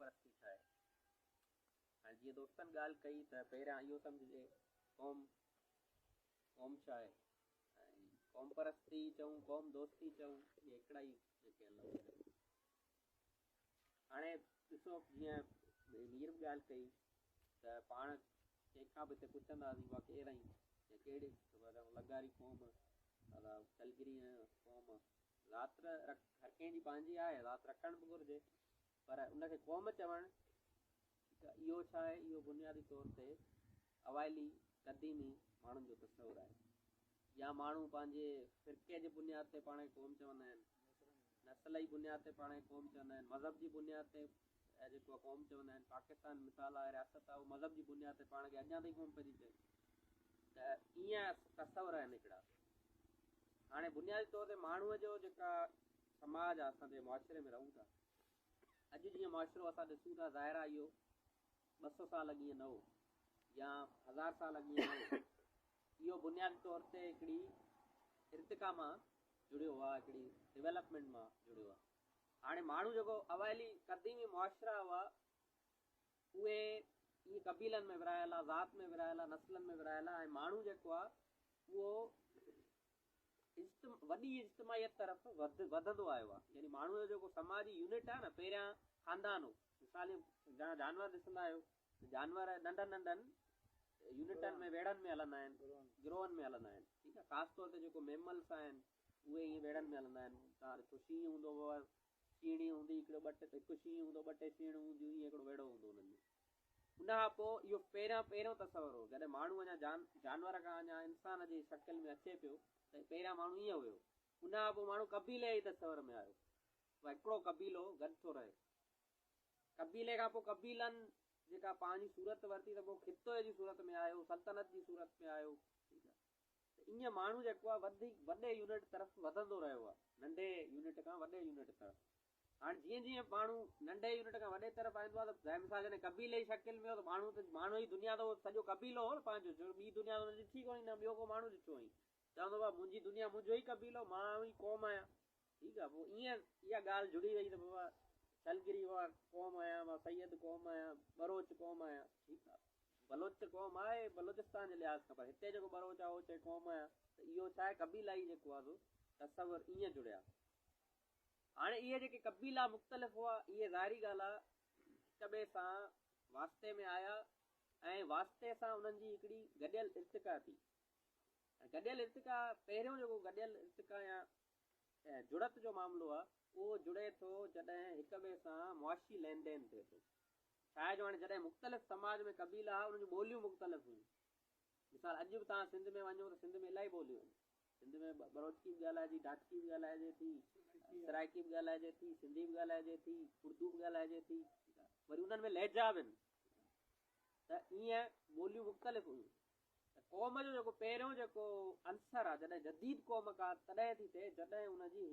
परस्ती छा आहे। हाणे जीअं दोस्तनि ॻाल्हि कई त पहिरियां इहो सम्झिजे क़ौम क़ौम छा आहे ऐं क़ौम परस्ती चऊं क़ौम दोस्ती चऊं इहे हिकिड़ा ई जेके लफ़्ज़ आहिनि। हाणे ॾिसो जीअं हींअर बि ॻाल्हि कई त पाण कंहिंखां बि हिते पुछंदासीं उहा केरु आई या कहिड़ी लगारी क़ौम अलाह चलगिरी क़ौम ज़ात हर कंहिंजी पंहिंजी आहे ज़ात रखणु बि घुरिजे पर उनखे क़ौम चवणु त इहो छा आहे इहो बुनियादी तौर ते अवाइली क़दीमी माण्हुनि जो तस्वुरु आहे। या माण्हू पंहिंजे फ़िरके जी बुनियाद ते पाण खे क़ौम चवंदा आहिनि, नस्ल जी बुनियाद ते पाण खे क़ौम चवंदा आहिनि, मज़हब जी बुनियाद ते जेको आहे क़ौम चवंदा आहिनि। पाकिस्तान मिसाल आहे रियासत आहे उहो मज़हब जी बुनियाद ते पाण खे अञा ताईं क़ौम पई चए त ईअं तस्वुर आहिनि हिकिड़ा। हाणे बुनियादी तौर ते माण्हूअ जो जेका समाज आहे असांजे मुआशिरे में रहूं था अॼु जीअं मुआशिरो असां ॾिसूं था ज़ाहिर आहे इहो 200 साल अॻु ईअं न हो या 1000 साल अॻु ईअं न हो। इहो बुनियादी तौर ते हिकिड़ी इर्तिका मां जुड़ियो आहे, हिकिड़ी डेवलपमेंट मां जुड़ियो आहे। हाणे माण्हू जेको अवाइली क़दीमी मुआशिरा हुआ उहे ईअं क़बीलनि में विरायल आहे, ज़ात में विरायल आहे, नस्लनि में विरायल आहे ऐं माण्हू जेको आहे उहो वॾी इज्तिमाहियत तरफ़ वधंदो आयो आहे। यानी माण्हूअ जो जेको समाजी यूनिट आहे न पहिरियां ख़ानदान हो। मिसाल जानवर ॾिसंदा आहियो जानवर नंढनि नंढनि यूनिटनि में वेड़नि में हलंदा आहिनि, गिरोहनि में हलंदा आहिनि। ठीकु आहे, ख़ासि तौर ते जेको मेमल्स आहिनि उहे ईअं वेड़नि में हलंदा आहिनि। तव्हां ॾिसो शींहुं हूंदो हुओ, शीणी हूंदी हिकिड़ो शींहुं हूंदो 2 शीणियूं हूंदियूं ईअं हिकिड़ो वेड़ो हूंदो हुननि में। उन खां पोइ इहो पहिरियों तस्वुर हो जॾहिं माण्हू अञा जानवर खां अञा इंसान जी शकिल में अचे पियो त पहिरियां माण्हू ईअं हुयो। उन खां पोइ माण्हू कबीले जी तस्वुर में आयो, भई हिकिड़ो कबीलो गॾु थो रहे। कबीले खां पोइ कबीलनि जेका पंहिंजी सूरत वरिती त पोइ खिते जी सूरत में आयो, सल्तनत जी सूरत में आयो। ठीकु आहे, त ईअं माण्हू जेको आहे वॾे यूनिट तरफ़ वधंदो रहियो आहे, नंढे यूनिट खां वॾे यूनिट तरफ़। हाणे जीअं जीअं माण्हू नंढे यूनिट खां वॾे तरफ़ आईंदो आहे त मिसाल जॾहिं कबीले जी शकिल में हो त माण्हू जी दुनिया त सॼो कबीलो हो न पंहिंजो, ॿी दुनिया हुन ॾिठी कोन्हे न ॿियो को माण्हू ॾिठो हुई। चवंदो आहे मुंहिंजी दुनिया मुंहिंजो ई कबीलो, मां ई क़ौम आहियां। ठीकु आहे, पोइ ईअं इहा ॻाल्हि जुड़ी वई त बाबा चलगिरी वार क़ौम आहियां, मां सैयद क़ौम आहियां, बलोच क़ौम आहियां। ठीकु आहे, बलोच क़ौम आहे बलोचिस्तान जे लिहाज़ खां, पर हिते जेको बलोच आहे उहो चए क़ौम आहियां। त इहो छा आहे कबीला ई जेको आहे तस्वुर ईअं जुड़िया। हाणे इहे जेके कबीला मुख़्तलिफ़ हुआ इहे ज़ाहिरी ॻाल्हि आहे हिक ॿिए सां वास्ते में आया ऐं वास्ते सां उन्हनि जी हिकिड़ी गॾियल इर्तिका थी। गॾियल इर्तिका पहिरियों जेको गॾियल इर्तिका या जुड़त जो मामिलो आहे उहो जुड़े थो जॾहिं हिक ॿिए सां मुआशी लेन देन थिए थो। छा आहे जो हाणे जॾहिं मुख़्तलिफ़ समाज में कबीला हुआ उन्हनि जूं ॿोलियूं मुख़्तलिफ़ हुयूं। मिसाल अॼु बि तव्हां सिंध में वञो त सिंध में इलाही ॿोलियूं आहिनि। सिंध में बलोचकी बि ॻाल्हाइजे, डाटकी बि ॻाल्हाइजे थी, सराइकी बि ॻाल्हाइजे थी, सिंधी बि ॻाल्हाइजे थी, उर्दू बि ॻाल्हाइजे थी। वरी उन्हनि में लहजा बि आहिनि त ईअं ॿोलियूं मुख़्तलिफ़ हुयूं। त क़ौम जो जेको पहिरियों जेको अंसर आहे जॾहिं जदीद क़ौम का तॾहिं थी थिए जॾहिं हुनजी